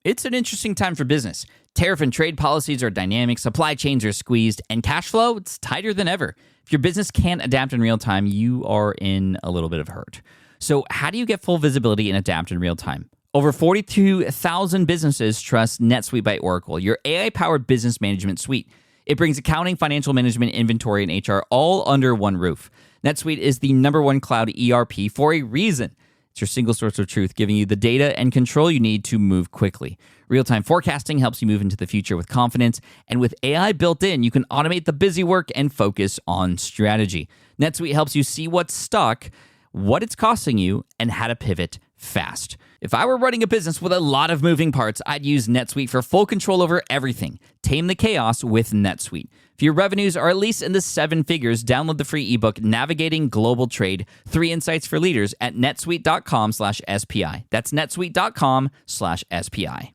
It's an interesting time for business. Tariff and trade policies are dynamic, supply chains are squeezed, and cash flow, it's tighter than ever. If your business can't adapt in real time, you are in a little bit of hurt. So how do you get full visibility and adapt in real time? Over 42,000 businesses trust NetSuite by Oracle, your AI-powered business management suite. It brings accounting, financial management, inventory, and HR all under one roof. NetSuite is the #1 cloud ERP for a reason. It's your single source of truth, giving you the data and control you need to move quickly. Real-time forecasting helps you move into the future with confidence, and with AI built in, you can automate the busy work and focus on strategy. NetSuite helps you see what's stuck, what it's costing you, and how to pivot fast. If I were running a business with a lot of moving parts, I'd use NetSuite for full control over everything. Tame the chaos with NetSuite. If your revenues are at least in the 7 figures, download the free ebook, Navigating Global Trade, 3 Insights for Leaders at netsuite.com/SPI. That's netsuite.com/SPI.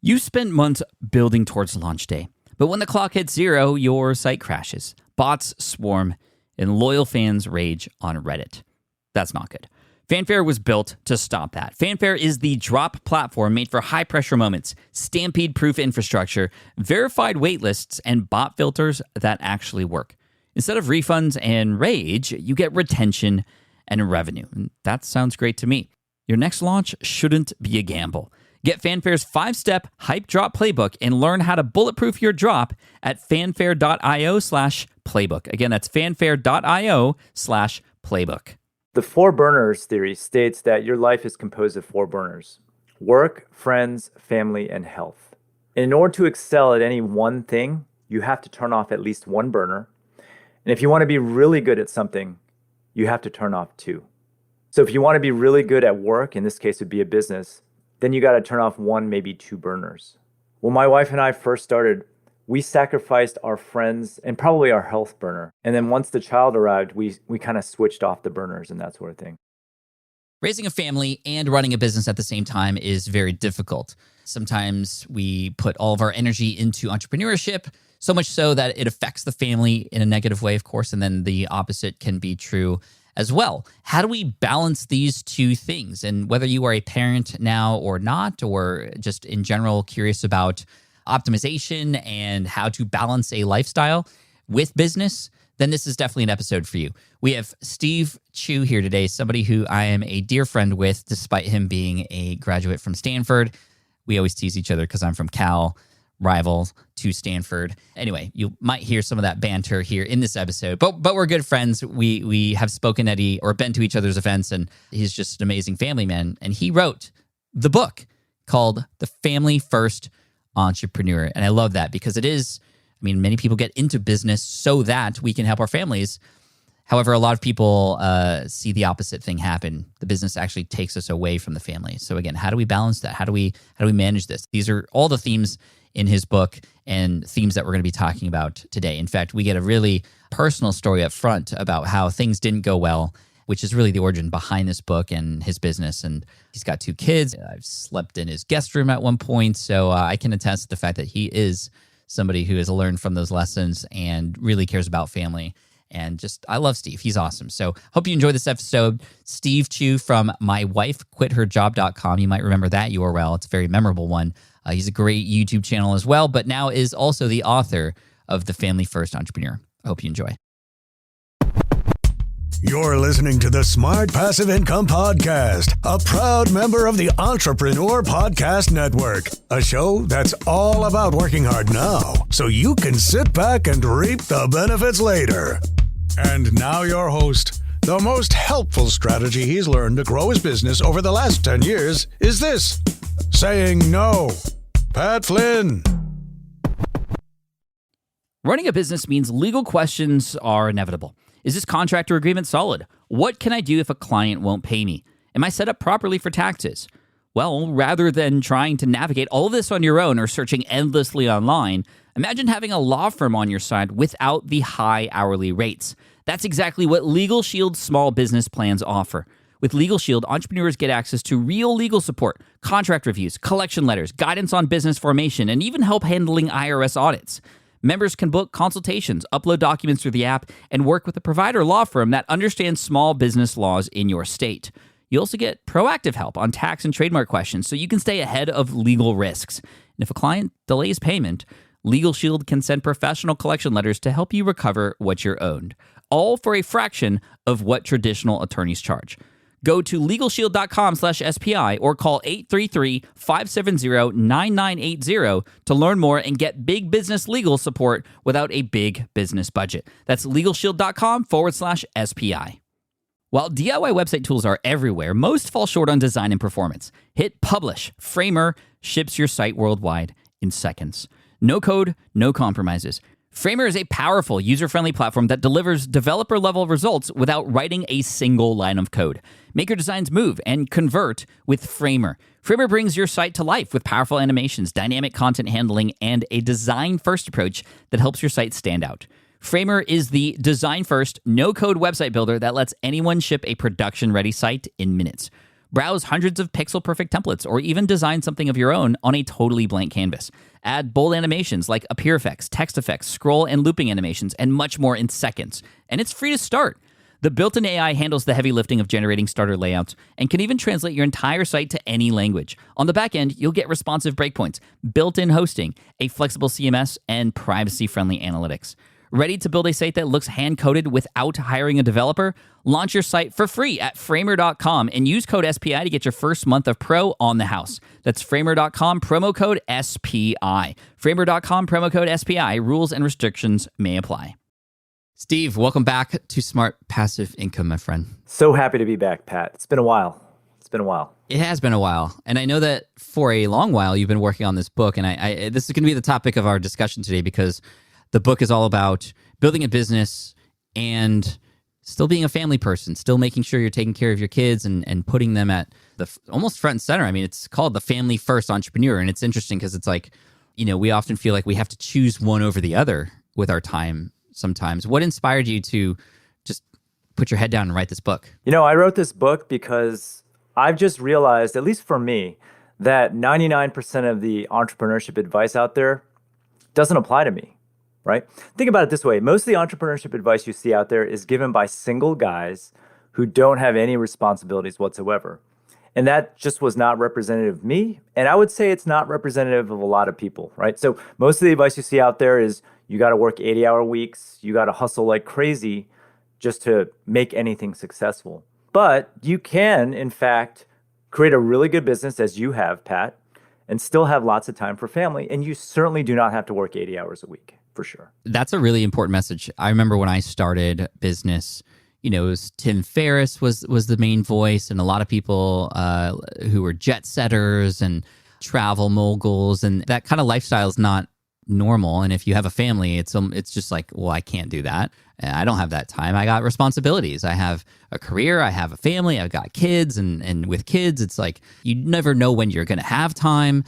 You spent months building towards launch day, but when the clock hits 0, your site crashes. Bots swarm, and loyal fans rage on Reddit. That's not good. Fanfare was built to stop that. Fanfare is the drop platform made for high-pressure moments, stampede-proof infrastructure, verified waitlists, and bot filters that actually work. Instead of refunds and rage, you get retention and revenue. And that sounds great to me. Your next launch shouldn't be a gamble. Get Fanfare's 5-step hype drop playbook and learn how to bulletproof your drop at fanfare.io/playbook. Again, that's fanfare.io/playbook. The 4 burners theory states that your life is composed of 4 burners: work, friends, family, and health. In order to excel at any one thing, you have to turn off at least 1 burner. And if you want to be really good at something, you have to turn off 2. So if you want to be really good at work, in this case it would be a business, then you got to turn off 1, maybe 2 burners. When my wife and I first started, we sacrificed our friends and probably our health burner. And then once the child arrived, we kind of switched off the burners and that sort of thing. Raising a family and running a business at the same time is very difficult. Sometimes we put all of our energy into entrepreneurship, so much so that it affects the family in a negative way, of course, and then the opposite can be true as well. How do we balance these two things? And whether you are a parent now or not, or just in general curious about optimization and how to balance a lifestyle with business, then this is definitely an episode for you. We have Steve Chou here today, somebody who I am a dear friend with, despite him being a graduate from Stanford. We always tease each other because I'm from Cal, rival to Stanford. Anyway, you might hear some of that banter here in this episode, but we're good friends. We have spoken at or been to each other's events, and he's just an amazing family man. And he wrote the book called The Family First Entrepreneur. And I love that because it is, many people get into business so that we can help our families. However, a lot of people see the opposite thing happen. The business actually takes us away from the family. So again, how do we balance that? How do we manage this? These are all the themes in his book and themes that we're going to be talking about today. In fact, we get a really personal story up front about how things didn't go well, which is really the origin behind this book and his business. And he's got 2 kids. I've slept in his guest room at one point. So I can attest to the fact that he is somebody who has learned from those lessons and really cares about family. And I love Steve. He's awesome. So hope you enjoy this episode. Steve Chou from mywifequitherjob.com. You might remember that URL. It's a very memorable one. He's a great YouTube channel as well, but now is also the author of The Family First Entrepreneur. I hope you enjoy. You're listening to the Smart Passive Income Podcast, a proud member of the Entrepreneur Podcast Network, a show that's all about working hard now so you can sit back and reap the benefits later. And now your host. The most helpful strategy he's learned to grow his business over the last 10 years is this: saying no. Pat Flynn. Running a business means legal questions are inevitable. Is this contract or agreement solid? What can I do if a client won't pay me? Am I set up properly for taxes? Well, rather than trying to navigate all of this on your own or searching endlessly online, imagine having a law firm on your side without the high hourly rates. That's exactly what Legal Shield's small business plans offer. With Legal Shield, entrepreneurs get access to real legal support, contract reviews, collection letters, guidance on business formation, and even help handling IRS audits. Members can book consultations, upload documents through the app, and work with a provider law firm that understands small business laws in your state. You also get proactive help on tax and trademark questions so you can stay ahead of legal risks. And if a client delays payment, Legal Shield can send professional collection letters to help you recover what you're owed, all for a fraction of what traditional attorneys charge. Go to LegalShield.com/SPI or call 833-570-9980 to learn more and get big business legal support without a big business budget. That's LegalShield.com/SPI. While DIY website tools are everywhere, most fall short on design and performance. Hit publish. Framer ships your site worldwide in seconds. No code, no compromises. Framer is a powerful, user-friendly platform that delivers developer-level results without writing a single line of code. Make your designs move and convert with Framer. Framer brings your site to life with powerful animations, dynamic content handling, and a design-first approach that helps your site stand out. Framer is the design-first, no-code website builder that lets anyone ship a production-ready site in minutes. Browse hundreds of pixel-perfect templates or even design something of your own on a totally blank canvas. Add bold animations like appear effects, text effects, scroll and looping animations, and much more in seconds. And it's free to start. The built-in AI handles the heavy lifting of generating starter layouts and can even translate your entire site to any language. On the back end, you'll get responsive breakpoints, built-in hosting, a flexible CMS, and privacy-friendly analytics. Ready to build a site that looks hand-coded without hiring a developer? Launch your site for free at Framer.com and use code SPI to get your first month of pro on the house. That's Framer.com, promo code SPI. Framer.com, promo code SPI. Rules and restrictions may apply. Steve, welcome back to Smart Passive Income, my friend. So happy to be back, Pat. It's been a while. It has been a while. And I know that for a long while you've been working on this book. And I this is going to be the topic of our discussion today because the book is all about building a business and still being a family person, still making sure you're taking care of your kids and putting them at the almost front and center. I mean, it's called the Family First Entrepreneur. And it's interesting because it's like, we often feel like we have to choose one over the other with our time sometimes. What inspired you to just put your head down and write this book? I wrote this book because I've just realized, at least for me, that 99% of the entrepreneurship advice out there doesn't apply to me. Right? Think about it this way. Most of the entrepreneurship advice you see out there is given by single guys who don't have any responsibilities whatsoever. And that just was not representative of me. And I would say it's not representative of a lot of people, right? So most of the advice you see out there is you got to work 80-hour weeks. You got to hustle like crazy just to make anything successful. But you can, in fact, create a really good business as you have, Pat, and still have lots of time for family. And you certainly do not have to work 80 hours a week. For sure. That's a really important message. I remember when I started business, it was Tim Ferriss was the main voice, and a lot of people who were jet setters and travel moguls, and that kind of lifestyle is not normal. And if you have a family, it's just like, well, I can't do that. I don't have that time. I got responsibilities. I have a career. I have a family. I've got kids, and with kids, it's like you never know when you're going to have time.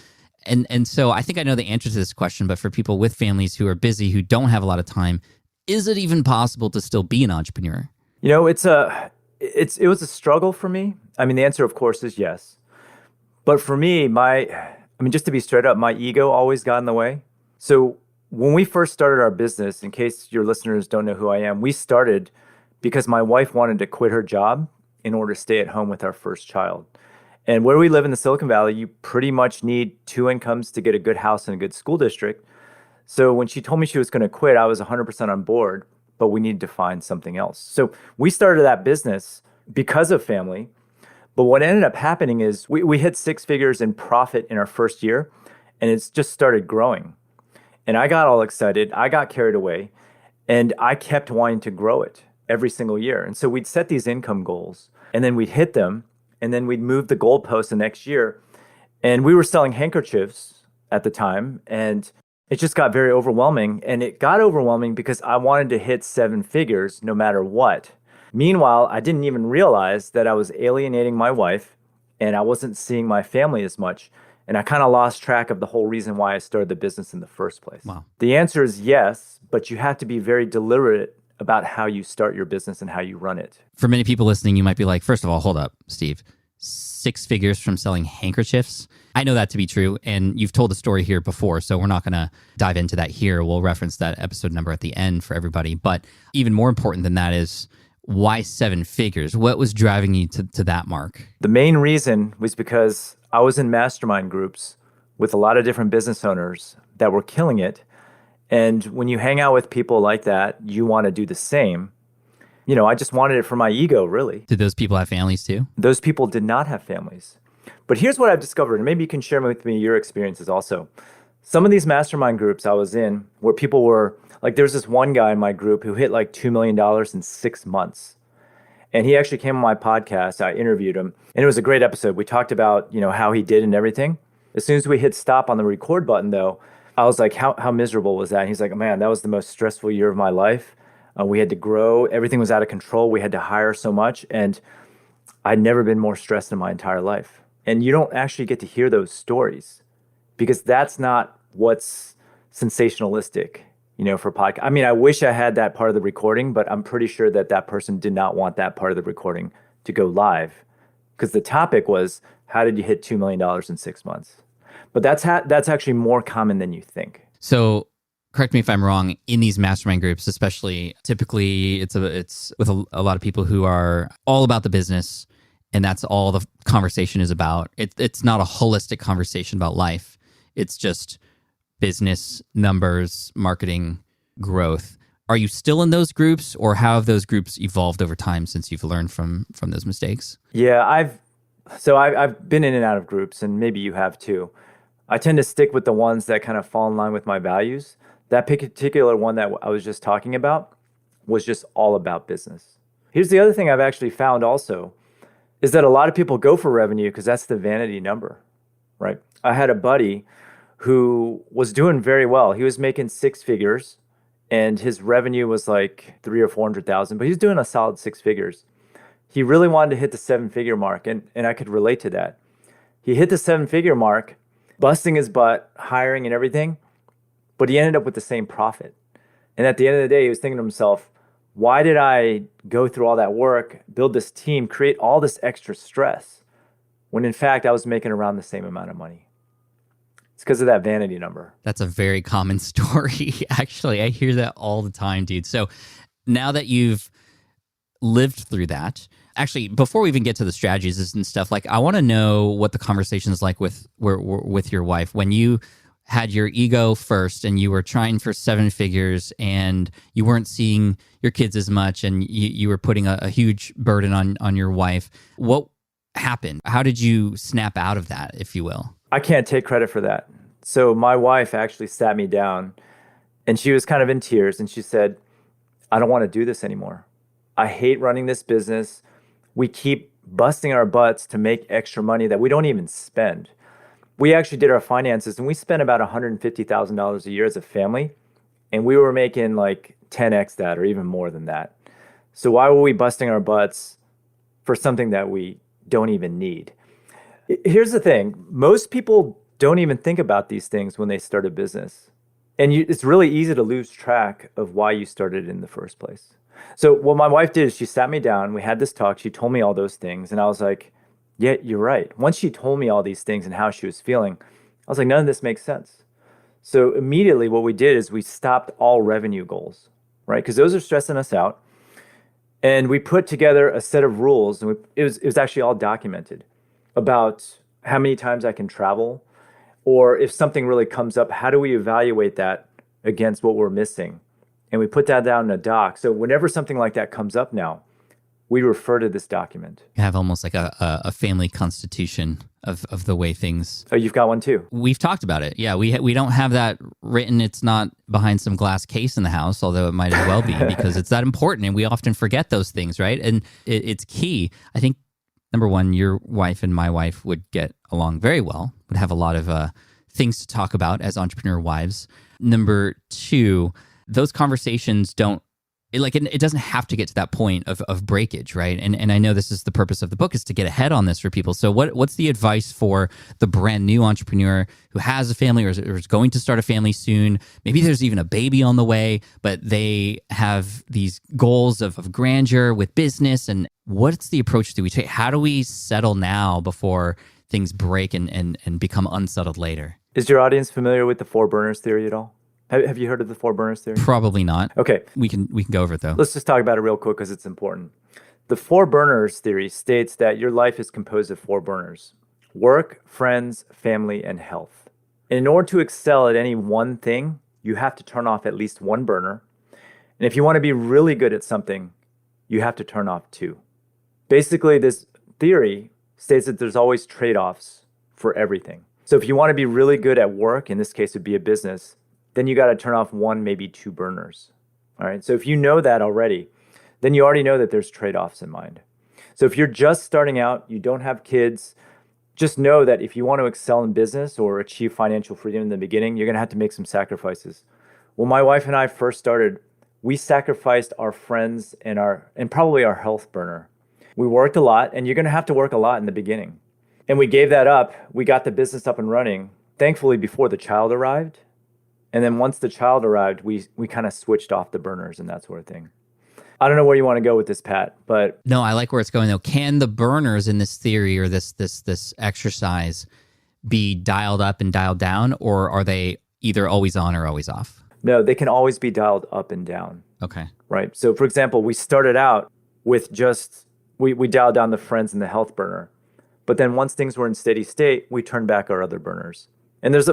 And so I think I know the answer to this question, but for people with families who are busy, who don't have a lot of time, is it even possible to still be an entrepreneur? It was a struggle for me. I mean, the answer, of course, is yes. But for me, just to be straight up, my ego always got in the way. So when we first started our business, in case your listeners don't know who I am, we started because my wife wanted to quit her job in order to stay at home with our first child. And where we live in the Silicon Valley, you pretty much need two incomes to get a good house and a good school district. So when she told me she was going to quit, I was 100% on board, but we needed to find something else. So we started that business because of family. But what ended up happening is we hit six figures in profit in our first year, and it's just started growing. And I got all excited. I got carried away, and I kept wanting to grow it every single year. And so we'd set these income goals, and then we'd hit them. And then we'd move the goalpost the next year. And we were selling handkerchiefs at the time. And it just got very overwhelming. And it got overwhelming because I wanted to hit seven figures no matter what. Meanwhile, I didn't even realize that I was alienating my wife and I wasn't seeing my family as much. And I kind of lost track of the whole reason why I started the business in the first place. Wow. The answer is yes, but you have to be very deliberate about how you start your business and how you run it. For many people listening, you might be like, first of all, hold up, Steve. 6 figures from selling handkerchiefs. I know that to be true, and you've told the story here before, so we're not going to dive into that here. We'll reference that episode number at the end for everybody. But even more important than that is, why seven figures? What was driving you to that mark? The main reason was because I was in mastermind groups with a lot of different business owners that were killing it. And when you hang out with people like that, you want to do the same. I just wanted it for my ego, really. Did those people have families too? Those people did not have families. But here's what I've discovered, and maybe you can share with me your experiences also. Some of these mastermind groups I was in where people were, like there's this one guy in my group who hit like $2 million in 6 months. And he actually came on my podcast. I interviewed him, and it was a great episode. We talked about, how he did and everything. As soon as we hit stop on the record button, though, I was like, how miserable was that? And he's like, man, that was the most stressful year of my life. We had to grow. Everything was out of control. We had to hire so much. And I'd never been more stressed in my entire life. And you don't actually get to hear those stories because that's not what's sensationalistic, for podcast. I mean, I wish I had that part of the recording, but I'm pretty sure that person did not want that part of the recording to go live because the topic was, how did you hit $2 million in 6 months? But that's actually more common than you think. So correct me if I'm wrong, in these mastermind groups, especially, typically it's with a lot of people who are all about the business, and that's all the conversation is about. It's not a holistic conversation about life. It's just business, numbers, marketing, growth. Are you still in those groups, or how have those groups evolved over time since you've learned from those mistakes? Yeah, I've been in and out of groups, and maybe you have too. I tend to stick with the ones that kind of fall in line with my values. That particular one that I was just talking about was just all about business. Here's the other thing I've actually found also is that a lot of people go for revenue because that's the vanity number, right? I had a buddy who was doing very well. He was making 6 figures and his revenue was like 300,000 or 400,000, but he was doing a solid 6 figures. He really wanted to hit the 7-figure mark, and I could relate to that. He hit the 7-figure mark, busting his butt, hiring and everything, but he ended up with the same profit. And at the end of the day, he was thinking to himself, why did I go through all that work, build this team, create all this extra stress, when in fact I was making around the same amount of money? It's because of that vanity number. That's a very common story. Actually, I hear that all the time, dude. So now that you've lived through that, actually, before we even get to the strategies and stuff, like I want to know what the conversation is like with your wife when you had your ego first and you were trying for 7 figures and you weren't seeing your kids as much and you were putting a huge burden on your wife. What happened? How did you snap out of that, if you will? I can't take credit for that. So my wife actually sat me down and she was kind of in tears and she said, I don't want to do this anymore. I hate running this business. We keep busting our butts to make extra money that we don't even spend. We actually did our finances and we spent about $150,000 a year as a family. And we were making like 10x that or even more than that. So why were we busting our butts for something that we don't even need? Here's the thing. Most people don't even think about these things when they start a business. And it's really easy to lose track of why you started in the first place. So what my wife did is she sat me down. We had this talk. She told me all those things. And I was like, yeah, you're right. Once she told me all these things and how she was feeling, I was like, none of this makes sense. So immediately what we did is we stopped all revenue goals, right? Because those are stressing us out. And we put together a set of rules. And it was actually all documented about how many times I can travel, or if something really comes up, how do we evaluate that against what we're missing? And we put that down in a doc. So whenever something like that comes up now, we refer to this document. You have almost like a family constitution of the way things... Oh, you've got one too? We've talked about it. Yeah, we don't have that written. It's not behind some glass case in the house, although it might as well be because it's that important and we often forget those things, right? And it's key. I think, number one, your wife and my wife would get along very well, would have a lot of things to talk about as entrepreneur wives. Number two, those conversations don't, it doesn't have to get to that point of breakage, right? And I know this is the purpose of the book, is to get ahead on this for people. So what's the advice for the brand new entrepreneur who has a family or is going to start a family soon? Maybe there's even a baby on the way, but they have these goals of grandeur with business. And what's the approach that we take? How do we settle now before things break and become unsettled later? Is your audience familiar with the 4 burners theory at all? Have you heard of the four burners theory? Probably not. Okay. We can go over it though. Let's just talk about it real quick because it's important. The four burners theory states that your life is composed of four burners: work, friends, family, and health. In order to excel at any one thing, you have to turn off at least one burner. And if you want to be really good at something, you have to turn off two. Basically, this theory states that there's always trade-offs for everything. So if you want to be really good at work, in this case it would be a business, then you got to turn off one, maybe two burners. All right. So if you know that already, then you already know that there's trade-offs in mind. So if you're just starting out, you don't have kids, just know that if you want to excel in business or achieve financial freedom in the beginning, you're going to have to make some sacrifices. When my wife and I first started, we sacrificed our friends and probably our health burner. We worked a lot, and you're going to have to work a lot in the beginning. And we gave that up. We got the business up and running, thankfully, before the child arrived. And then once the child arrived, we kind of switched off the burners and that sort of thing. I don't know where you want to go with this, Pat, but... No, I like where it's going, though. Can the burners in this theory or this exercise be dialed up and dialed down, or are they either always on or always off? No, they can always be dialed up and down. Okay. Right? So, for example, we started out with just... We dialed down the friends and the health burner. But then once things were in steady state, we turned back our other burners. And there's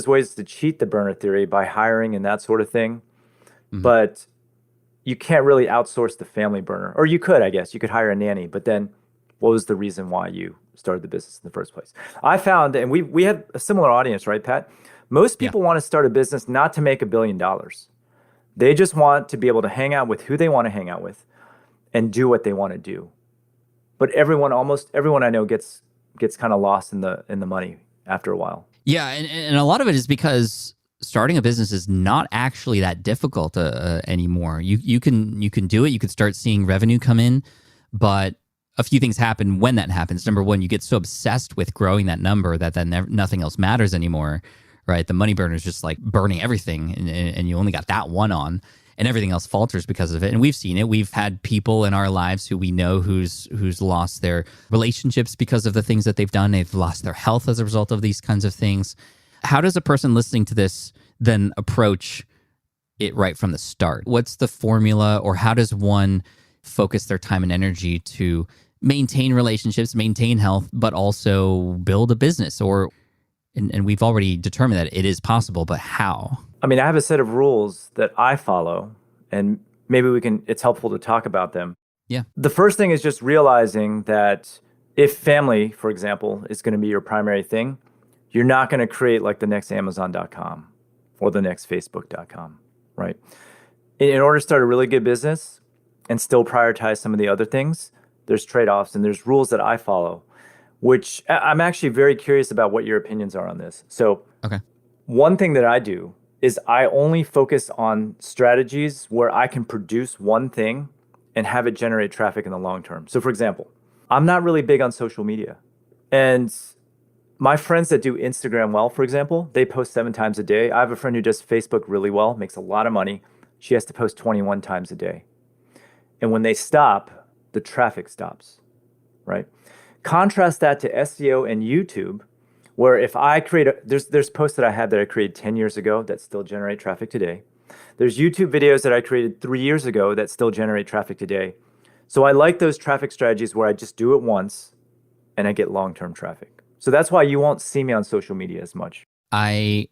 ways to cheat the burner theory by hiring and that sort of thing. Mm-hmm. But you can't really outsource the family burner. Or you could, I guess. You could hire a nanny. But then what was the reason why you started the business in the first place? I found, and we had a similar audience, right, Pat? Most people want to start a business not to make $1 billion. They just want to be able to hang out with who they want to hang out with and do what they want to do. But almost everyone I know gets kind of lost in the money after a while. Yeah, and a lot of it is because starting a business is not actually that difficult anymore. You can do it. You could start seeing revenue come in, but a few things happen when that happens. Number one, you get so obsessed with growing that number that then nothing else matters anymore, right? The money burner is just like burning everything, and you only got that one on, and everything else falters because of it. And we've seen it. We've had people in our lives who we know who's lost their relationships because of the things that they've done. They've lost their health as a result of these kinds of things. How does a person listening to this then approach it right from the start? What's the formula, or how does one focus their time and energy to maintain relationships, maintain health, but also build a business? And we've already determined that it is possible, but how? I mean, I have a set of rules that I follow, and maybe it's helpful to talk about them. Yeah. The first thing is just realizing that if family, for example, is going to be your primary thing, you're not going to create like the next Amazon.com or the next Facebook.com, right? In order to start a really good business and still prioritize some of the other things, there's trade-offs and there's rules that I follow, which I'm actually very curious about what your opinions are on this. So okay. One thing that I do is I only focus on strategies where I can produce one thing and have it generate traffic in the long term. So for example, I'm not really big on social media. And my friends that do Instagram well, for example, they post 7 times a day. I have a friend who does Facebook really well, makes a lot of money. She has to post 21 times a day. And when they stop, the traffic stops, right? Contrast that to SEO and YouTube, where if I create there's posts that I had that I created 10 years ago that still generate traffic today. There's YouTube videos that I created 3 years ago that still generate traffic today. So I like those traffic strategies where I just do it once and I get long-term traffic. So that's why you won't see me on social media as much. I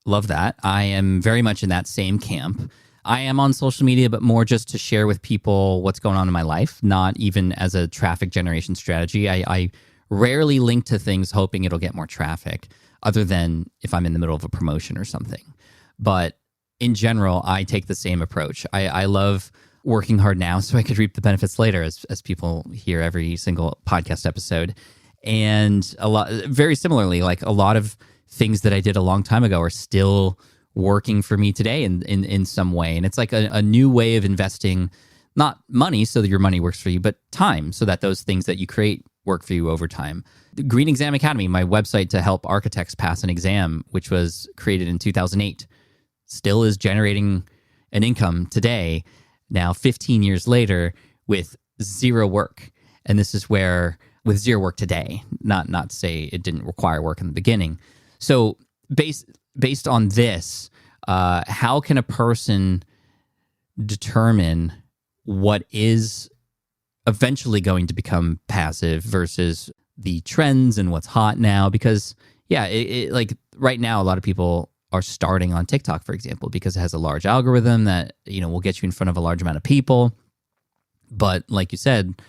love that. I am very much in that same camp. I am on social media, but more just to share with people what's going on in my life, not even as a traffic generation strategy. I rarely link to things hoping it'll get more traffic, other than if I'm in the middle of a promotion or something. But in general, I take the same approach. I love working hard now so I could reap the benefits later, as people hear every single podcast episode. And very similarly, like a lot of things that I did a long time ago are still working for me today in some way. And it's like a new way of investing, not money so that your money works for you, but time so that those things that you create work for you over time. The Green Exam Academy, my website to help architects pass an exam, which was created in 2008, still is generating an income today, now 15 years later, with zero work. And this is where, with zero work today, not to say it didn't require work in the beginning. So based on this, How can a person determine what is eventually going to become passive versus the trends and what's hot now? Because like right now, a lot of people are starting on TikTok, for example, because it has a large algorithm that, will get you in front of a large amount of people. But like you said,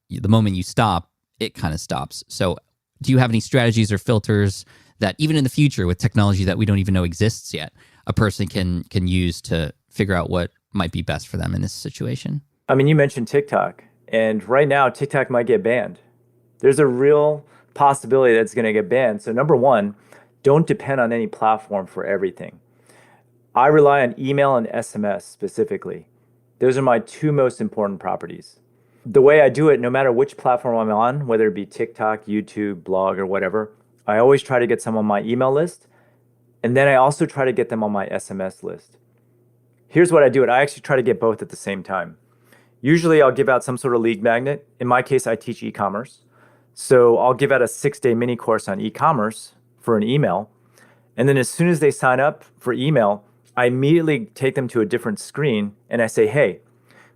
the moment you stop, it kind of stops. So do you have any strategies or filters that even in the future with technology that we don't even know exists yet, a person can use to figure out what might be best for them in this situation? I mean, you mentioned TikTok, and right now TikTok might get banned. There's a real possibility that it's going to get banned. So number one, don't depend on any platform for everything. I rely on email and SMS specifically. Those are my two most important properties. The way I do it, no matter which platform I'm on, whether it be TikTok, YouTube, blog, or whatever, I always try to get some on my email list. And then I also try to get them on my SMS list. Here's what I do. I actually try to get both at the same time. Usually I'll give out some sort of lead magnet. In my case, I teach e-commerce. So I'll give out a 6-day mini course on e-commerce for an email. And then as soon as they sign up for email, I immediately take them to a different screen and I say, hey,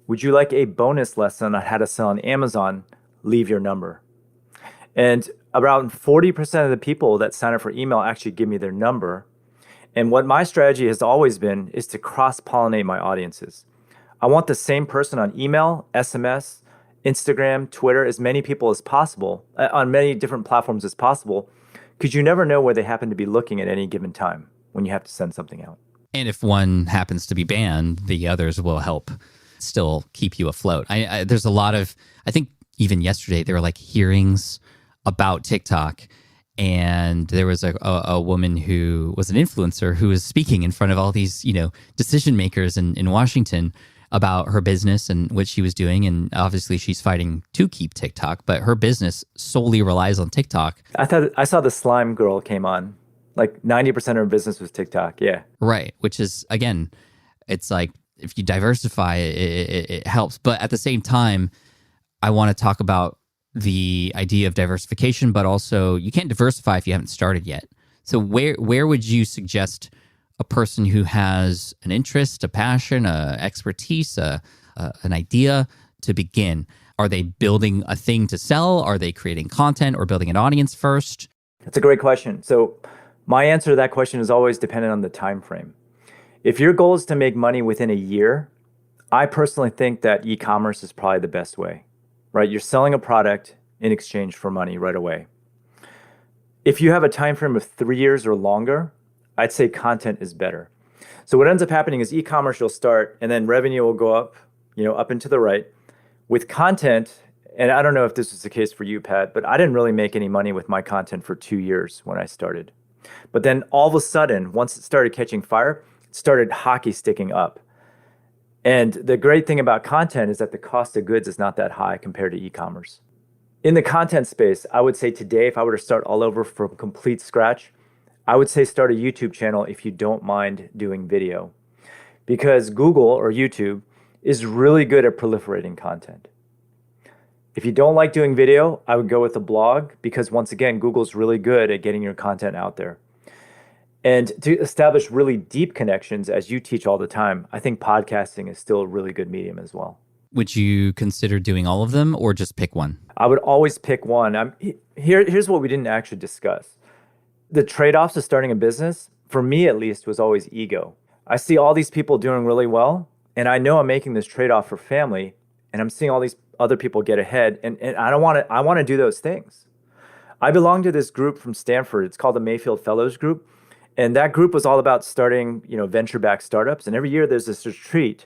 would you like a bonus lesson on how to sell on Amazon? Leave your number. And around 40% of the people that sign up for email actually give me their number. And what my strategy has always been is to cross-pollinate my audiences. I want the same person on email, SMS, Instagram, Twitter, as many people as possible, on many different platforms as possible, because you never know where they happen to be looking at any given time when you have to send something out. And if one happens to be banned, the others will help still keep you afloat. There's a lot of, I think even yesterday, there were like hearings about TikTok. And there was a woman who was an influencer who was speaking in front of all these, decision makers in Washington about her business and what she was doing. And obviously she's fighting to keep TikTok, but her business solely relies on TikTok. I saw the slime girl came on. Like 90% of her business was TikTok. Yeah. Right. Which is, again, it's like if you diversify, it helps. But at the same time, I want to talk about the idea of diversification, but also you can't diversify if you haven't started yet. So where would you suggest a person who has an interest, a passion, a expertise, an idea to begin? Are they building a thing to sell? Are they creating content or building an audience first? That's a great question. So my answer to that question is always dependent on the time frame. If your goal is to make money within a year, I personally think that e-commerce is probably the best way. Right? You're selling a product in exchange for money right away. If you have a time frame of 3 years or longer, I'd say content is better. So what ends up happening is e-commerce will start and then revenue will go up, up and to the right. With content, and I don't know if this was the case for you, Pat, but I didn't really make any money with my content for 2 years when I started. But then all of a sudden, once it started catching fire, it started hockey sticking up. And the great thing about content is that the cost of goods is not that high compared to e-commerce. In the content space, I would say today, if I were to start all over from complete scratch, I would say start a YouTube channel if you don't mind doing video. Because Google or YouTube is really good at proliferating content. If you don't like doing video, I would go with a blog because once again, Google's really good at getting your content out there. And to establish really deep connections, as you teach all the time, I think podcasting is still a really good medium as well. Would you consider doing all of them or just pick one? I would always pick one. Here's what we didn't actually discuss. The trade-offs of starting a business, for me at least, was always ego. I see all these people doing really well, and I know I'm making this trade-off for family, and I'm seeing all these other people get ahead, and I want to do those things. I belong to this group from Stanford. It's called the Mayfield Fellows Group. And that group was all about starting, venture-backed startups. And every year there's this retreat.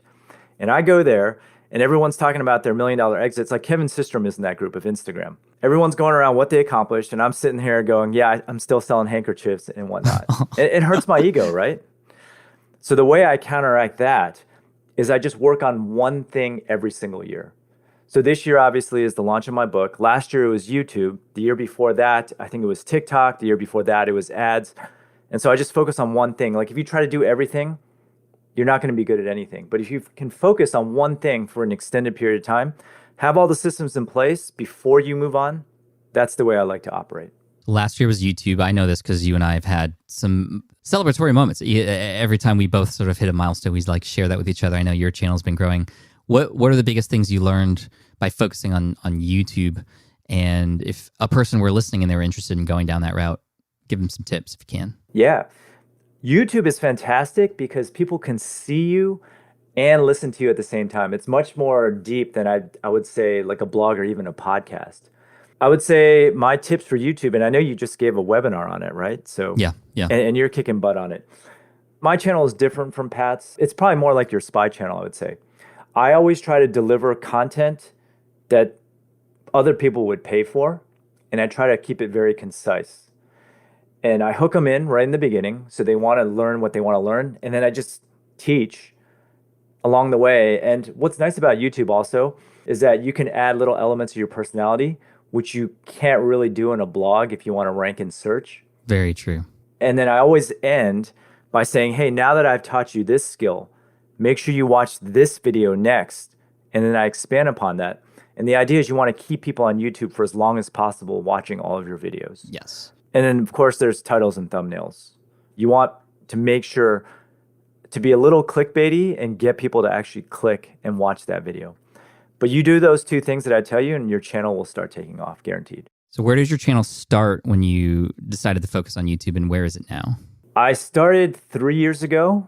And I go there, and everyone's talking about their $1 million exits. Like Kevin Systrom is in that group of Instagram. Everyone's going around what they accomplished, and I'm sitting here going, yeah, I'm still selling handkerchiefs and whatnot. It hurts my ego, right? So the way I counteract that is I just work on one thing every single year. So this year, obviously, is the launch of my book. Last year, it was YouTube. The year before that, I think it was TikTok. The year before that, it was ads. And so I just focus on one thing. Like if you try to do everything, you're not going to be good at anything. But if you can focus on one thing for an extended period of time, have all the systems in place before you move on, that's the way I like to operate. Last year was YouTube. I know this because you and I have had some celebratory moments. Every time we both sort of hit a milestone, we like share that with each other. I know your channel's been growing. What are the biggest things you learned by focusing on YouTube? And if a person were listening and they were interested in going down that route, give them some tips if you can. Yeah. YouTube is fantastic because people can see you and listen to you at the same time. It's much more deep than I would say like a blog or even a podcast. I would say my tips for YouTube, and I know you just gave a webinar on it, right? So yeah. And you're kicking butt on it. My channel is different from Pat's. It's probably more like your SPI channel, I would say. I always try to deliver content that other people would pay for, and I try to keep it very concise. And I hook them in right in the beginning, so they want to learn what they want to learn, and then I just teach along the way. And what's nice about YouTube also is that you can add little elements of your personality, which you can't really do in a blog if you want to rank in search. Very true. And then I always end by saying, hey, now that I've taught you this skill, make sure you watch this video next. And then I expand upon that. And the idea is you want to keep people on YouTube for as long as possible watching all of your videos. Yes. And then, of course, there's titles and thumbnails. You want to make sure to be a little clickbaity and get people to actually click and watch that video. But you do those two things that I tell you, and your channel will start taking off, guaranteed. So where does your channel start when you decided to focus on YouTube, and where is it now? I started 3 years ago.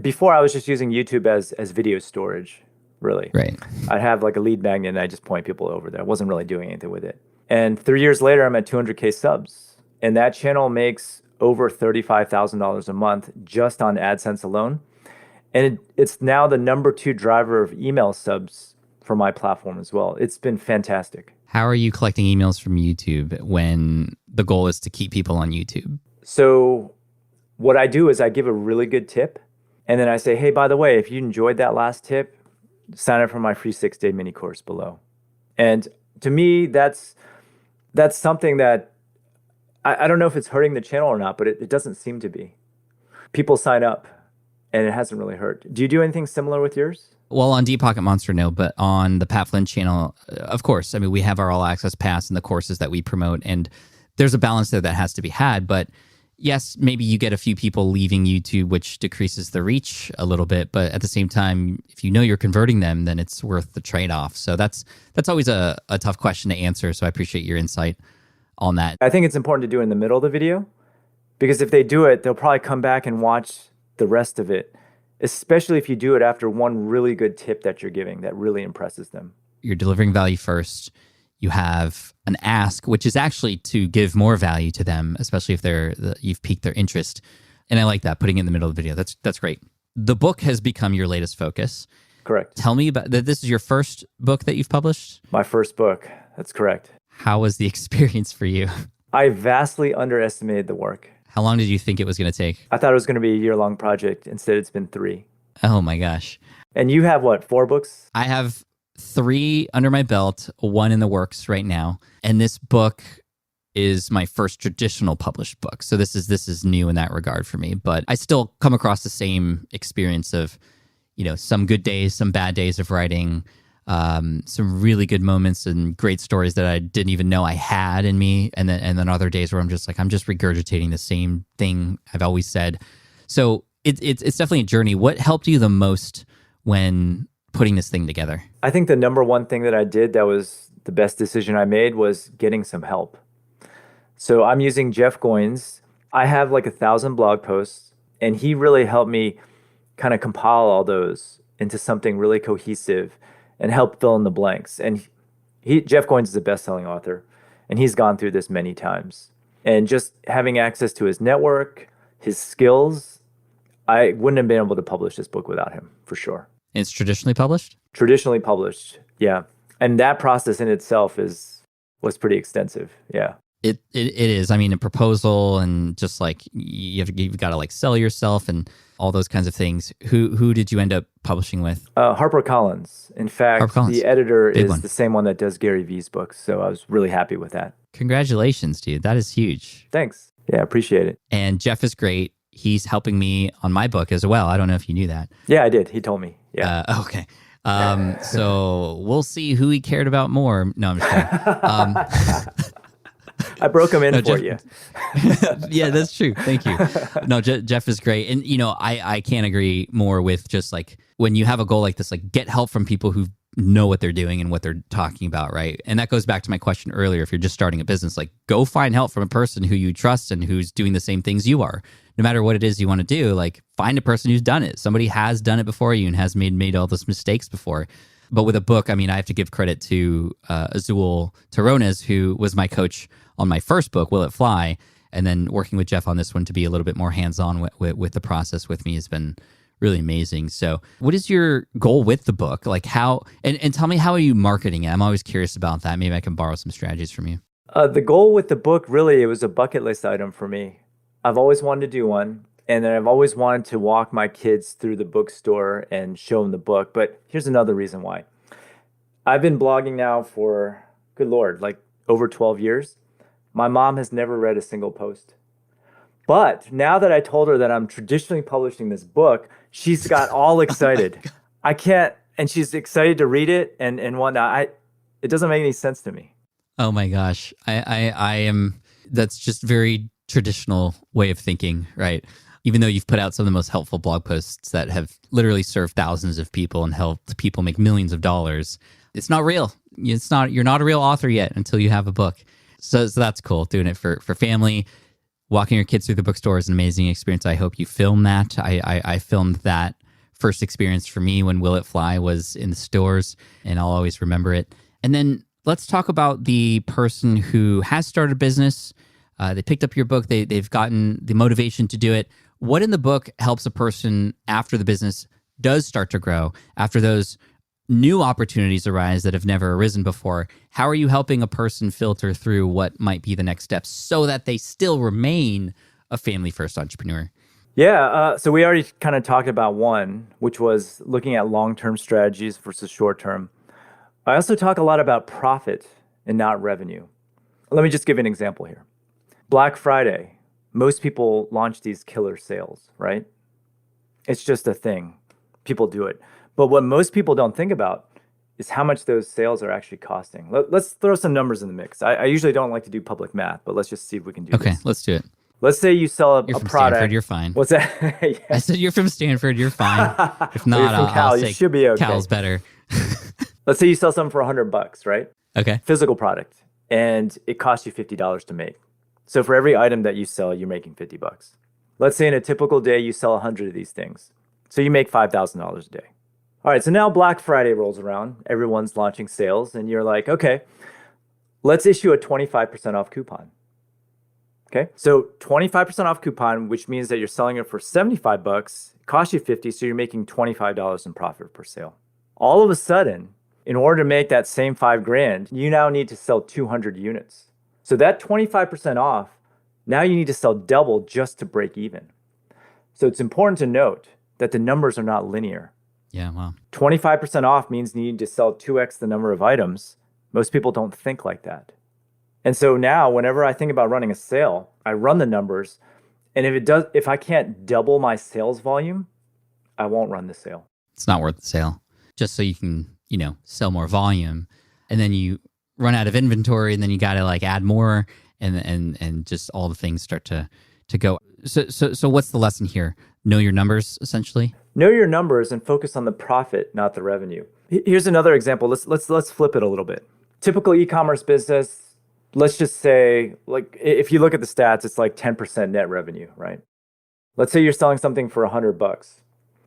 Before, I was just using YouTube as video storage, really. Right. I'd have like a lead magnet, and I just point people over there. I wasn't really doing anything with it. And 3 years later, I'm at 200K subs. And that channel makes over $35,000 a month just on AdSense alone. And it's now the number 2 driver of email subs for my platform as well. It's been fantastic. How are you collecting emails from YouTube when the goal is to keep people on YouTube? So what I do is I give a really good tip. And then I say, hey, by the way, if you enjoyed that last tip, sign up for my free 6-day mini course below. And to me, that's something that I don't know if it's hurting the channel or not, but it doesn't seem to be. People sign up and it hasn't really hurt. Do you do anything similar with yours? Well, on Deep Pocket Monster, no, but on the Pat Flynn channel, of course. I mean, we have our all access pass and the courses that we promote, and there's a balance there that has to be had. But yes, maybe you get a few people leaving YouTube, which decreases the reach a little bit. But at the same time, if you know you're converting them, then it's worth the trade-off. So that's always a tough question to answer. So I appreciate your insight on that. I think it's important to do it in the middle of the video, because if they do it, they'll probably come back and watch the rest of it, especially if you do it after one really good tip that you're giving that really impresses them. You're delivering value first. You have an ask, which is actually to give more value to them, especially if you've piqued their interest. And I like that, putting it in the middle of the video. That's great. The book has become your latest focus. Correct. Tell me about that. This is your first book that you've published? My first book. That's correct. How was the experience for you? I vastly underestimated the work. How long did you think it was going to take? I thought it was going to be a year-long project. Instead, it's been 3. Oh my gosh. And you have what, 4 books? I have 3 under my belt, 1 in the works right now. And this book is my first traditional published book. So this is new in that regard for me. But I still come across the same experience of, some good days, some bad days of writing, some really good moments and great stories that I didn't even know I had in me. And then other days where I'm just regurgitating the same thing I've always said. So it's definitely a journey. What helped you the most when putting this thing together? I think the number one thing that I did that was the best decision I made was getting some help. So I'm using Jeff Goins. I have like 1,000 blog posts, and he really helped me kind of compile all those into something really cohesive and help fill in the blanks. And Jeff Goins is a best-selling author, and he's gone through this many times. And just having access to his network, his skills, I wouldn't have been able to publish this book without him, for sure. It's traditionally published? Traditionally published, yeah. And that process in itself was pretty extensive, yeah. It is. I mean, a proposal and just like you've got to like sell yourself and all those kinds of things. Who did you end up publishing with? HarperCollins. In fact, the editor is the same one that does Gary Vee's books, so I was really happy with that. Congratulations, dude. That is huge. Thanks. Yeah, appreciate it. And Jeff is great. He's helping me on my book as well. I don't know if you knew that. Yeah, I did. He told me. Yeah. Okay. So we'll see who he cared about more. No, I'm just kidding. I broke them in No, for Jeff, you. yeah, that's true. Thank you. No, Jeff is great. And, I can't agree more with just like when you have a goal like this, like get help from people who know what they're doing and what they're talking about, right? And that goes back to my question earlier. If you're just starting a business, like go find help from a person who you trust and who's doing the same things you are. No matter what it is you want to do, like find a person who's done it. Somebody has done it before you and has made all those mistakes before. But with a book, I mean, I have to give credit to Azul Terrones, who was my coach on my first book, Will It Fly? And then working with Jeff on this one to be a little bit more hands-on with the process with me has been really amazing. So what is your goal with the book? Like how, and tell me, how are you marketing it? I'm always curious about that. Maybe I can borrow some strategies from you. The goal with the book, really, it was a bucket list item for me. I've always wanted to do one. And then I've always wanted to walk my kids through the bookstore and show them the book. But here's another reason why. I've been blogging now for, good Lord, like over 12 years. My mom has never read a single post. But now that I told her that I'm traditionally publishing this book, she's got all excited. I can't, and she's excited to read it and whatnot. It doesn't make any sense to me. Oh my gosh. I am, that's just very traditional way of thinking, right? Even though you've put out some of the most helpful blog posts that have literally served thousands of people and helped people make millions of dollars, it's not real. You're not a real author yet until you have a book. So that's cool. Doing it for family, walking your kids through the bookstore is an amazing experience. I hope you film that. I filmed that first experience for me when Will It Fly was in the stores, and I'll always remember it. And then let's talk about the person who has started a business. They picked up your book. They've gotten the motivation to do it. What in the book helps a person after the business does start to grow, after those new opportunities arise that have never arisen before? How are you helping a person filter through what might be the next steps so that they still remain a family-first entrepreneur? Yeah, so we already kind of talked about one, which was looking at long-term strategies versus short-term. I also talk a lot about profit and not revenue. Let me just give you an example here. Black Friday. Most people launch these killer sales, right? It's just a thing. People do it. But what most people don't think about is how much those sales are actually costing. Let's throw some numbers in the mix. I usually don't like to do public math, but let's just see if we can do this. Okay, let's do it. Let's say you sell You're a from product. Stanford, you're fine. What's that? Yeah. I said you're from Stanford, you're fine. If not, Well, you're from Cal, I'll you say should be okay. Cal's better. Let's say you sell something for $100, right? Okay. Physical product, and it costs you $50 to make. So for every item that you sell, you're making $50. Let's say in a typical day, you sell 100 of these things. So you make $5,000 a day. All right, so now Black Friday rolls around. Everyone's launching sales, and you're like, okay, let's issue a 25% off coupon. Okay, so 25% off coupon, which means that you're selling it for $75, it costs you $50, so you're making $25 in profit per sale. All of a sudden, in order to make that same $5,000, you now need to sell 200 units. So that 25% off, now you need to sell double just to break even. So it's important to note that the numbers are not linear. Yeah, wow. 25% off means you need to sell 2x the number of items. Most people don't think like that. And so now whenever I think about running a sale, I run the numbers, and if I can't double my sales volume, I won't run the sale. It's not worth the sale. Just so you can, sell more volume, and then you run out of inventory, and then you got to like add more, and just all the things start to go. So what's the lesson here? Know your numbers, essentially. Know your numbers and focus on the profit, not the revenue. Here's another example. Let's flip it a little bit. Typical e-commerce business. Let's just say, like, if you look at the stats, it's like 10% net revenue, right? Let's say you're selling something for $100.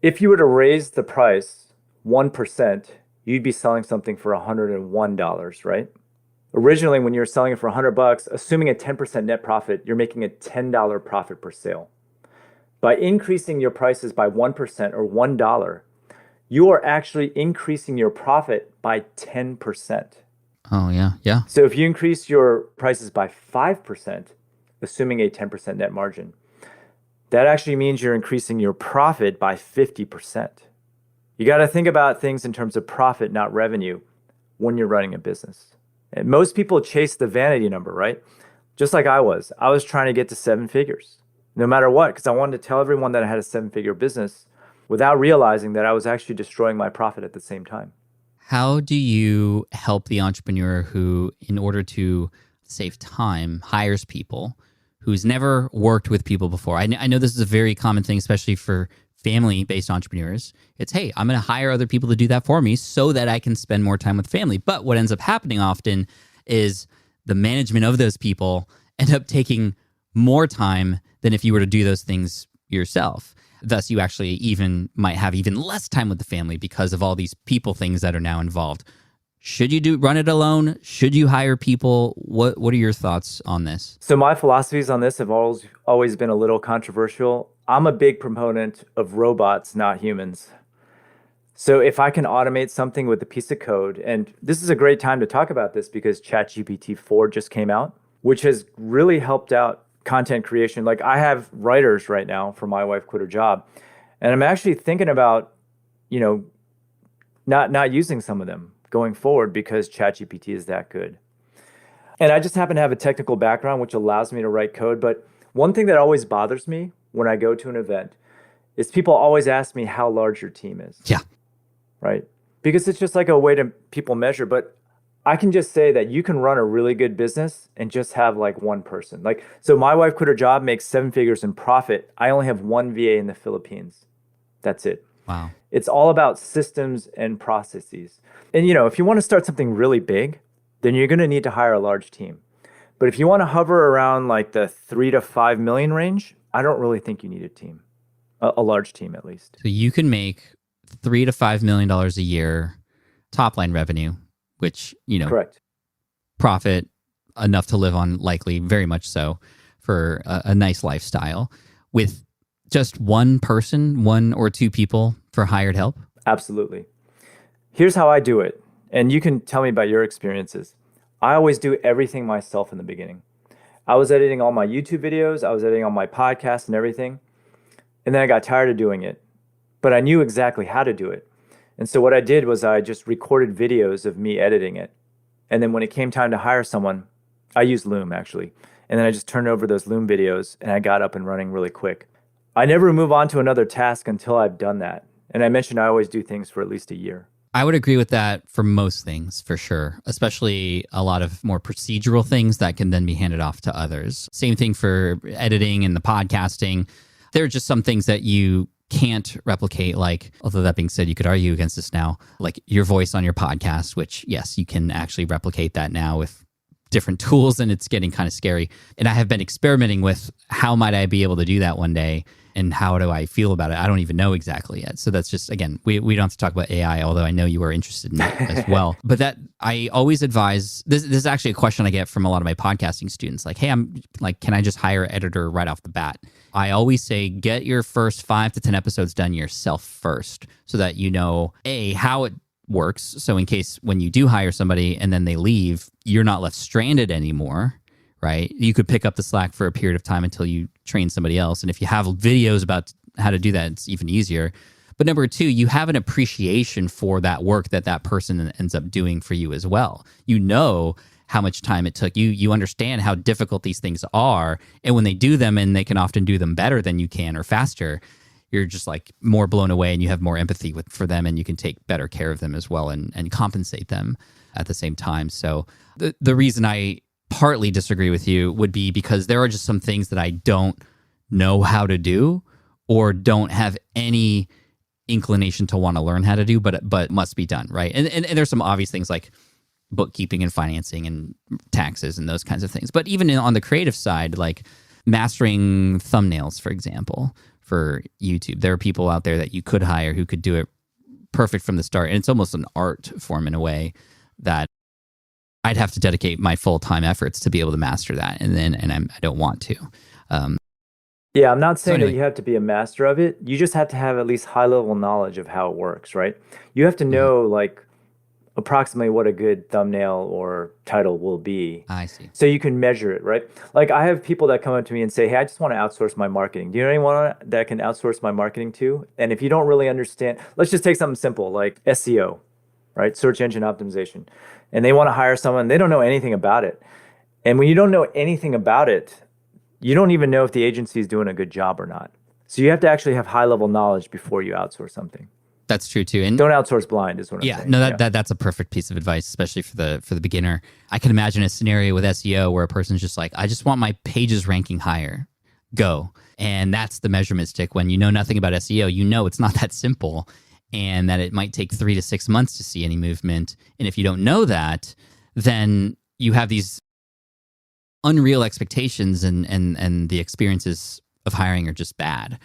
If you were to raise the price 1%, you'd be selling something for $101, right? Originally, when you were selling it for $100, assuming a 10% net profit, you're making a $10 profit per sale. By increasing your prices by 1% or $1, you are actually increasing your profit by 10%. Oh, yeah. So if you increase your prices by 5%, assuming a 10% net margin, that actually means you're increasing your profit by 50%. You got to think about things in terms of profit, not revenue, when you're running a business. And most people chase the vanity number, right? Just like I was. I was trying to get to 7 figures, no matter what, because I wanted to tell everyone that I had a 7-figure business without realizing that I was actually destroying my profit at the same time. How do you help the entrepreneur who, in order to save time, hires people who's never worked with people before. I know this is a very common thing, especially for family-based entrepreneurs. It's, hey, I'm going to hire other people to do that for me so that I can spend more time with family. But what ends up happening often is the management of those people end up taking more time than if you were to do those things yourself. Thus, you actually even might have even less time with the family because of all these people things that are now involved. Should you run it alone? Should you hire people? What are your thoughts on this? So my philosophies on this have always been a little controversial. I'm a big proponent of robots, not humans. So if I can automate something with a piece of code, and this is a great time to talk about this because ChatGPT 4 just came out, which has really helped out content creation. Like I have writers right now for My Wife Quit Her Job, and I'm actually thinking about, not using some of them going forward because ChatGPT is that good. And I just happen to have a technical background, which allows me to write code. But one thing that always bothers me when I go to an event is people always ask me how large your team is. Yeah. Right? Because it's just like a way to people measure. But I can just say that you can run a really good business and just have like one person. So My Wife Quit Her Job makes 7 figures in profit. I only have one VA in the Philippines. That's it. Wow. It's all about systems and processes. And, if you want to start something really big, then you're going to need to hire a large team. But if you want to hover around like the 3 to 5 million range, I don't really think you need a team, a large team at least. So you can make $3 to $5 million a year top line revenue, which, Correct. Profit enough to live on, likely very much so, for a nice lifestyle with just one person, 1 or 2 people for hired help? Absolutely. Here's how I do it. And you can tell me about your experiences. I always do everything myself in the beginning. I was editing all my YouTube videos. I was editing all my podcasts and everything. And then I got tired of doing it. But I knew exactly how to do it. And so what I did was I just recorded videos of me editing it. And then when it came time to hire someone, I used Loom actually. And then I just turned over those Loom videos and I got up and running really quick. I never move on to another task until I've done that. And I mentioned I always do things for at least a year. I would agree with that for most things, for sure, especially a lot of more procedural things that can then be handed off to others. Same thing for editing and the podcasting. There are just some things that you can't replicate, like, although that being said, you could argue against this now, like your voice on your podcast, which, yes, you can actually replicate that now with different tools, and it's getting kind of scary. And I have been experimenting with how might I be able to do that one day, and how do I feel about it? I don't even know exactly yet. So that's just, again, we don't have to talk about AI, although I know you are interested in it as well. But that I always advise, this is actually a question I get from a lot of my podcasting students, like, hey, I'm like, can I just hire an editor right off the bat? I always say, get your first 5 to 10 episodes done yourself first, so that you know, A, how it works. So in case when you do hire somebody and then they leave, you're not left stranded anymore, right? You could pick up the slack for a period of time until you train somebody else. And if you have videos about how to do that, it's even easier. But number 2, you have an appreciation for that work that person ends up doing for you as well. You know how much time it took. You understand how difficult these things are. And when they do them, and they can often do them better than you can or faster, you're just like more blown away, and you have more empathy for them, and you can take better care of them as well and compensate them at the same time. So the reason I partly disagree with you would be because there are just some things that I don't know how to do, or don't have any inclination to want to learn how to do, but must be done, right? And there's some obvious things like bookkeeping and financing and taxes and those kinds of things. But even on the creative side, like mastering thumbnails, for example, for YouTube, there are people out there that you could hire who could do it perfect from the start. And it's almost an art form in a way that I'd have to dedicate my full-time efforts to be able to master that. I don't want to. Yeah, I'm not saying that you have to be a master of it. You just have to have at least high-level knowledge of how it works, right? You have to know, like, approximately what a good thumbnail or title will be. I see. So you can measure it, right? Like, I have people that come up to me and say, hey, I just want to outsource my marketing. Do you know anyone that can outsource my marketing to? And if you don't really understand, let's just take something simple like SEO, right? Search engine optimization. And they want to hire someone, they don't know anything about it. And when you don't know anything about it, you don't even know if the agency is doing a good job or not. So you have to actually have high-level knowledge before you outsource something. That's true too. And don't outsource blind is what I'm saying. No, that's a perfect piece of advice, especially for the beginner. I can imagine a scenario with SEO where a person's just like, I just want my pages ranking higher. Go. And that's the measurement stick. When you know nothing about SEO, you know it's not that simple, and that it might take 3 to 6 months to see any movement. And if you don't know that, then you have these unreal expectations, and the experiences of hiring are just bad,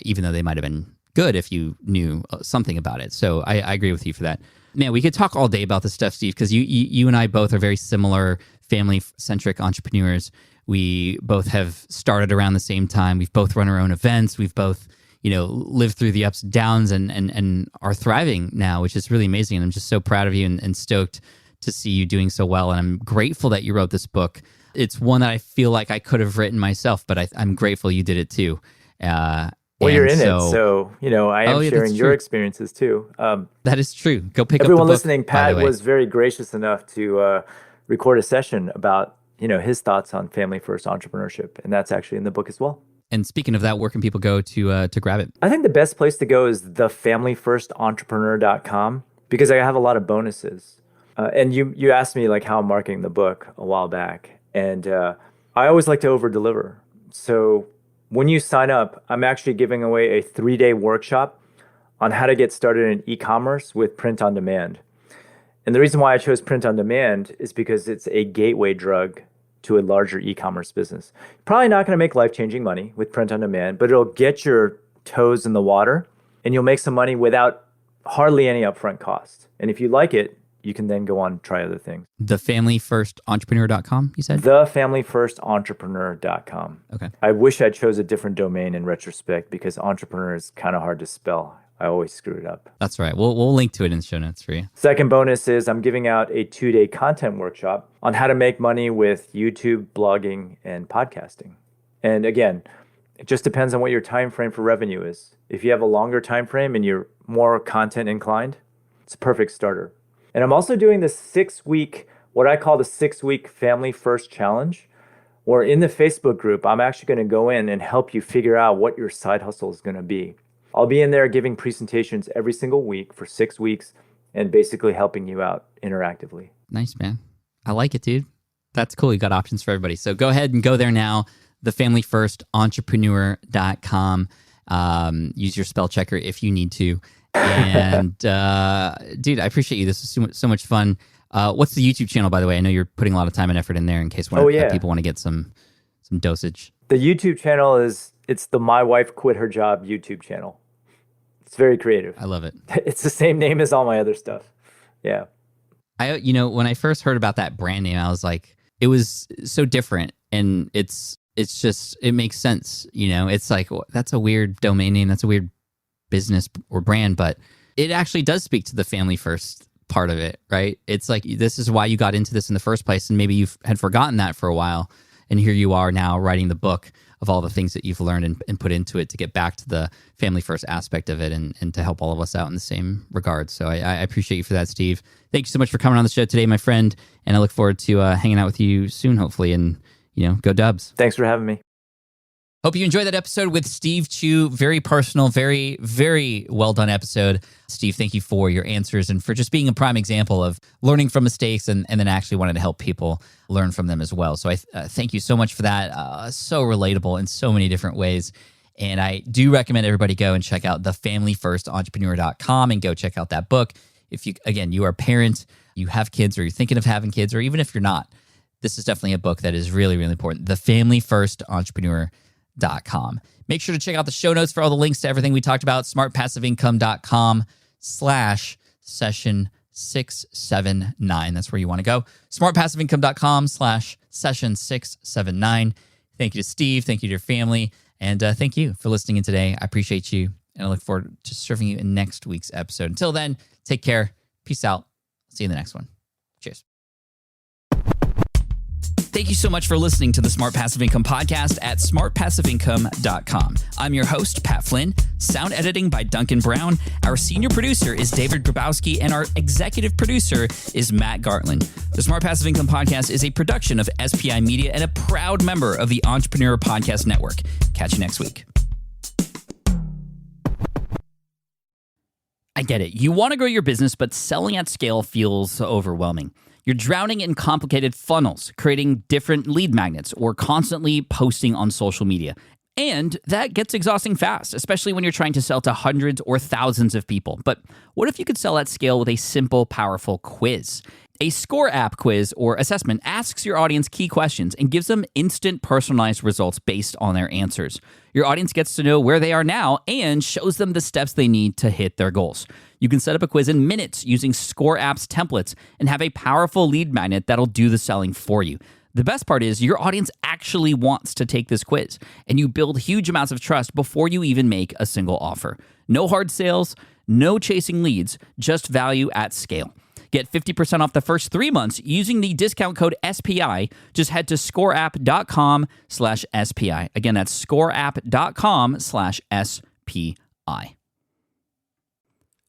even though they might have been good if you knew something about it. So I agree with you for that. Man, we could talk all day about this stuff, Steve, because you and I both are very similar family-centric entrepreneurs. We both have started around the same time. We've both run our own events. We've both, lived through the ups and downs and are thriving now, which is really amazing. And I'm just so proud of you and stoked to see you doing so well. And I'm grateful that you wrote this book. It's one that I feel like I could have written myself, but I'm grateful you did it too. Well, you're in it, so I am sharing your experiences too. That is true. Go pick up the book. Everyone listening, Pat was very gracious enough to record a session about his thoughts on family first entrepreneurship, and that's actually in the book as well. And speaking of that, where can people go to grab it? I think the best place to go is thefamilyfirstentrepreneur.com, because I have a lot of bonuses. And you asked me like how I'm marketing the book a while back, and I always like to over deliver. So when you sign up, I'm actually giving away a 3-day workshop on how to get started in e-commerce with print on demand. And the reason why I chose print on demand is because it's a gateway drug to a larger e-commerce business. Probably not going to make life-changing money with print on demand, but it'll get your toes in the water, and you'll make some money without hardly any upfront cost. And if you like it, you can then go on and try other things. Thefamilyfirstentrepreneur.com, you said? Thefamilyfirstentrepreneur.com. Okay. I wish I chose a different domain in retrospect, because entrepreneur is kind of hard to spell. I always screw it up. That's right. We'll link to it in the show notes for you. Second bonus is I'm giving out a 2-day content workshop on how to make money with YouTube, blogging, and podcasting. And again, it just depends on what your time frame for revenue is. If you have a longer time frame and you're more content inclined, it's a perfect starter. And I'm also doing the 6-week, what I call the 6-week Family First Challenge, where in the Facebook group, I'm actually going to go in and help you figure out what your side hustle is going to be. I'll be in there giving presentations every single week for 6 weeks and basically helping you out interactively. Nice, man. I like it, dude. That's cool. You got options for everybody. So go ahead and go there now, thefamilyfirstentrepreneur.com. Use your spell checker if you need to. And dude, I appreciate you. This is so much fun. What's the YouTube channel, by the way? I know you're putting a lot of time and effort in there in case people want to get some dosage. The YouTube channel it's the My Wife Quit Her Job YouTube channel. It's very creative. I love it. It's the same name as all my other stuff. Yeah. When I first heard about that brand name, I was like, it was so different, and it's just, it makes sense. It's like, that's a weird domain name. That's a weird business or brand, but it actually does speak to the family first part of it, right? It's like, this is why you got into this in the first place, and maybe you had forgotten that for a while, and here you are now writing the book of all the things that you've learned and put into it to get back to the family first aspect of it, and to help all of us out in the same regard. So I appreciate you for that, Steve. Thank you so much for coming on the show today, my friend, and I look forward to hanging out with you soon, hopefully, and go Dubs. Thanks for having me. Hope you enjoyed that episode with Steve Chou. Very personal, very, very well done episode. Steve, thank you for your answers and for just being a prime example of learning from mistakes and then actually wanting to help people learn from them as well. So I thank you so much for that. So relatable in so many different ways. And I do recommend everybody go and check out thefamilyfirstentrepreneur.com and go check out that book. If you are a parent, you have kids, or you're thinking of having kids, or even if you're not, this is definitely a book that is really, really important. thefamilyfirstentrepreneur.com. Make sure to check out the show notes for all the links to everything we talked about. smartpassiveincome.com/session679. That's where you want to go. smartpassiveincome.com/session679. Thank you to Steve. Thank you to your family. And thank you for listening in today. I appreciate you. And I look forward to serving you in next week's episode. Until then, take care. Peace out. See you in the next one. Cheers. Thank you so much for listening to the Smart Passive Income podcast at smartpassiveincome.com. I'm your host, Pat Flynn. Sound editing by Duncan Brown. Our senior producer is David Grabowski, and our executive producer is Matt Gartland. The Smart Passive Income podcast is a production of SPI Media and a proud member of the Entrepreneur Podcast Network. Catch you next week. I get it. You want to grow your business, but selling at scale feels overwhelming. You're drowning in complicated funnels, creating different lead magnets, or constantly posting on social media. And that gets exhausting fast, especially when you're trying to sell to hundreds or thousands of people. But what if you could sell at scale with a simple, powerful quiz? A Score app quiz or assessment asks your audience key questions and gives them instant personalized results based on their answers. Your audience gets to know where they are now and shows them the steps they need to hit their goals. You can set up a quiz in minutes using Score app's templates and have a powerful lead magnet that'll do the selling for you. The best part is your audience actually wants to take this quiz, and you build huge amounts of trust before you even make a single offer. No hard sales, no chasing leads, just value at scale. Get 50% off the first 3 months using the discount code SPI. Just head to scoreapp.com/SPI. Again, that's scoreapp.com/SPI.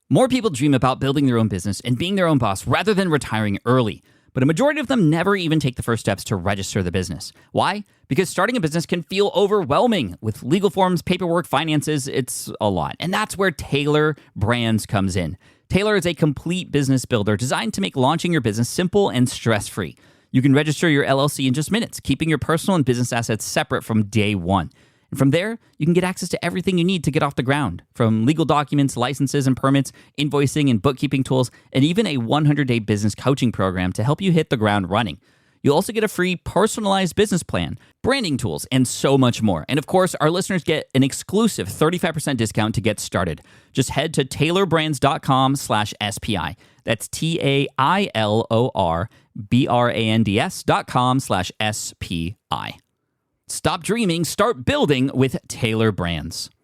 More people dream about building their own business and being their own boss rather than retiring early. But a majority of them never even take the first steps to register the business. Why? Because starting a business can feel overwhelming. With legal forms, paperwork, finances, it's a lot. And that's where Taylor Brands comes in. Taylor is a complete business builder designed to make launching your business simple and stress-free. You can register your LLC in just minutes, keeping your personal and business assets separate from day one. And from there, you can get access to everything you need to get off the ground, from legal documents, licenses and permits, invoicing and bookkeeping tools, and even a 100-day business coaching program to help you hit the ground running. You'll also get a free personalized business plan, branding tools, and so much more. And of course, our listeners get an exclusive 35% discount to get started. Just head to taylorbrands.com/SPI. That's TAILORBRANDS.com/SPI. Stop dreaming, start building with Taylor Brands.